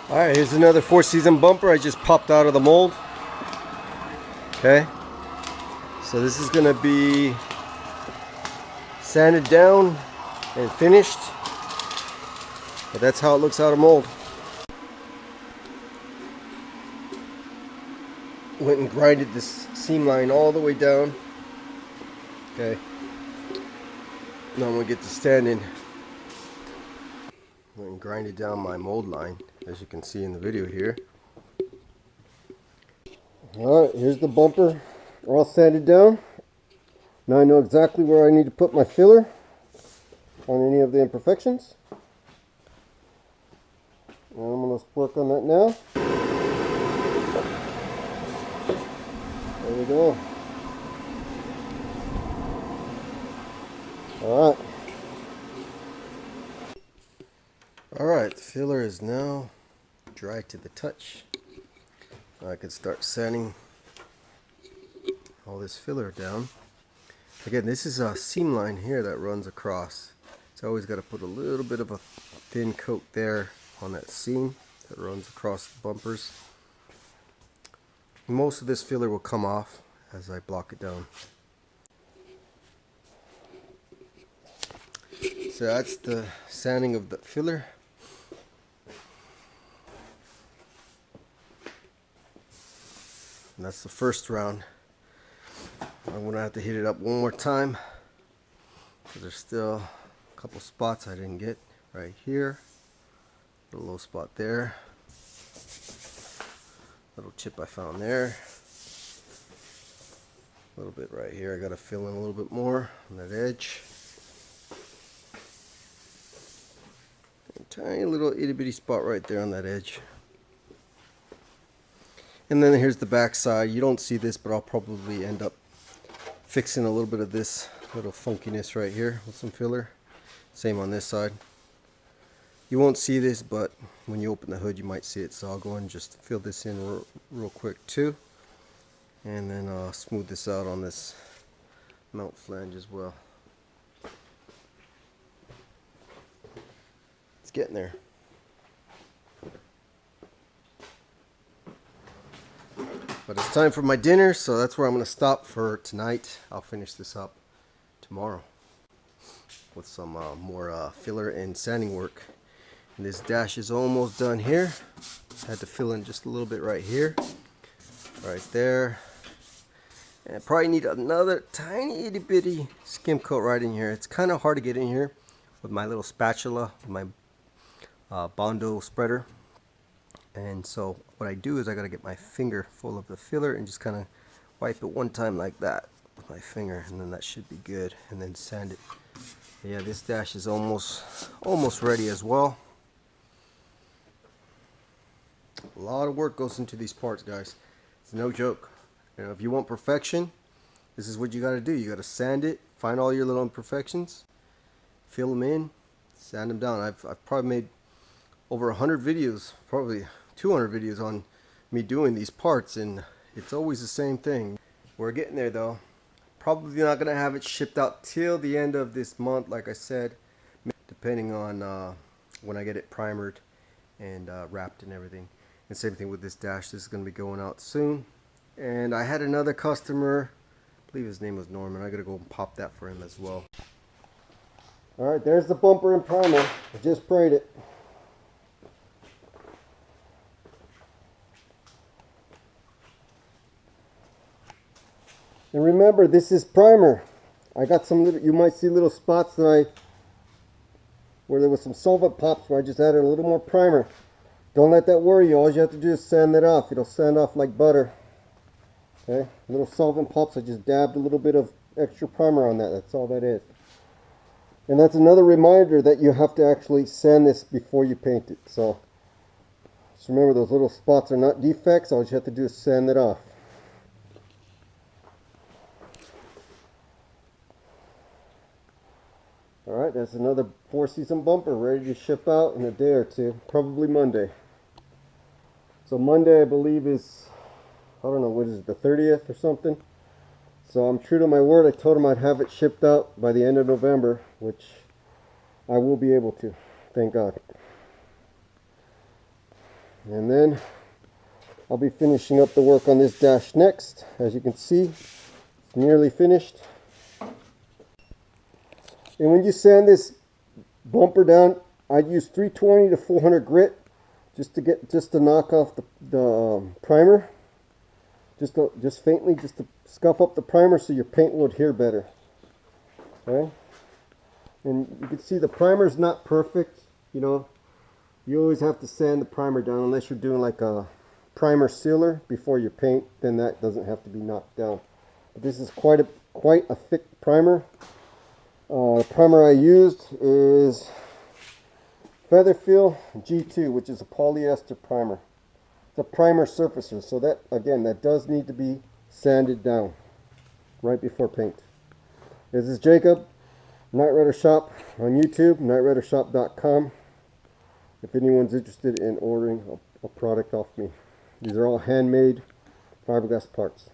Alright, here's another Four Season bumper I just popped out of the mold. Okay, so this is gonna be sanded down and finished, but that's how it looks out of mold. Went and grinded this seam line all the way down. Okay, now I'm gonna get to standing. Went and grinded down my mold line, as you can see in the video here. Alright, here's the bumper all sanded down. Now I know exactly where I need to put my filler on any of the imperfections. And I'm going to work on that now. There we go. Alright. Alright, the filler is now dry to the touch. I can start sanding all this filler down. Again, this is a seam line here that runs across. So I always got to put a little bit of a thin coat there on that seam that runs across the bumpers. Most of this filler will come off as I block it down. So that's the sanding of the filler. And that's the first round. I'm going to have to hit it up one more time because there's still a couple spots I didn't get. Right here, a low spot there, little chip I found there, a little bit right here. I got to fill in a little bit more on that edge. A tiny little itty bitty spot right there on that edge. And then here's the back side. You don't see this, but I'll probably end up fixing a little bit of this little funkiness right here with some filler. Same on this side. You won't see this, but when you open the hood you might see it. So I'll go and just fill this in real quick too. And then smooth this out on this mount flange as well. It's getting there. But it's time for my dinner, so that's where I'm going to stop for tonight. I'll finish this up tomorrow with some more filler and sanding work. And this dash is almost done here. Had to fill in just a little bit right here, right there. And I probably need another tiny itty bitty skim coat right in here. It's kind of hard to get in here with my little spatula, my Bondo spreader. And so what I do is I gotta get my finger full of the filler and just kind of wipe it one time like that with my finger, and then that should be good, and then sand it. Yeah, this dash is almost ready as well. A lot of work goes into these parts, guys. It's no joke. You know, if you want perfection, this is what you gotta do. You gotta sand it, find all your little imperfections, fill them in, sand them down. I've probably made over 100 videos, probably 200 videos on me doing these parts, and it's always the same thing. We're getting there though. Probably not gonna have it shipped out till the end of this month, like I said, depending on when I get it primered and wrapped and everything. And same thing with this dash. This is gonna be going out soon. And I had another customer, I believe his name was Norman. I gotta go and pop that for him as well. All right, there's the bumper and primer. I just sprayed it. And remember, this is primer. I got some little, you might see little spots that where there was some solvent pops where I just added a little more primer. Don't let that worry you. All you have to do is sand that off. It'll sand off like butter. Okay, little solvent pops. I just dabbed a little bit of extra primer on that. That's all that is. And that's another reminder that you have to actually sand this before you paint it. So just remember, those little spots are not defects. All you have to do is sand it off. Alright, that's another Four Season bumper ready to ship out in a day or two, probably Monday. So Monday I believe is, I don't know, what is it, the 30th or something? So I'm true to my word. I told him I'd have it shipped out by the end of November, which I will be able to, thank God. And then I'll be finishing up the work on this dash next. As you can see, it's nearly finished. And when you sand this bumper down, I'd use 320 to 400 grit just to knock off the primer, just faintly, just to scuff up the primer so your paint will adhere better. Okay, and you can see the primer's not perfect. You know, you always have to sand the primer down unless you're doing like a primer sealer before you paint. Then that doesn't have to be knocked down. But this is quite a thick primer. The primer I used is Featherfeel G2, which is a polyester primer. It's a primer surfacer, so that, again, that does need to be sanded down right before paint. This is Jacob, Knight Rider Shop on YouTube, KnightRiderShop.com. If anyone's interested in ordering a product off me. These are all handmade fiberglass parts.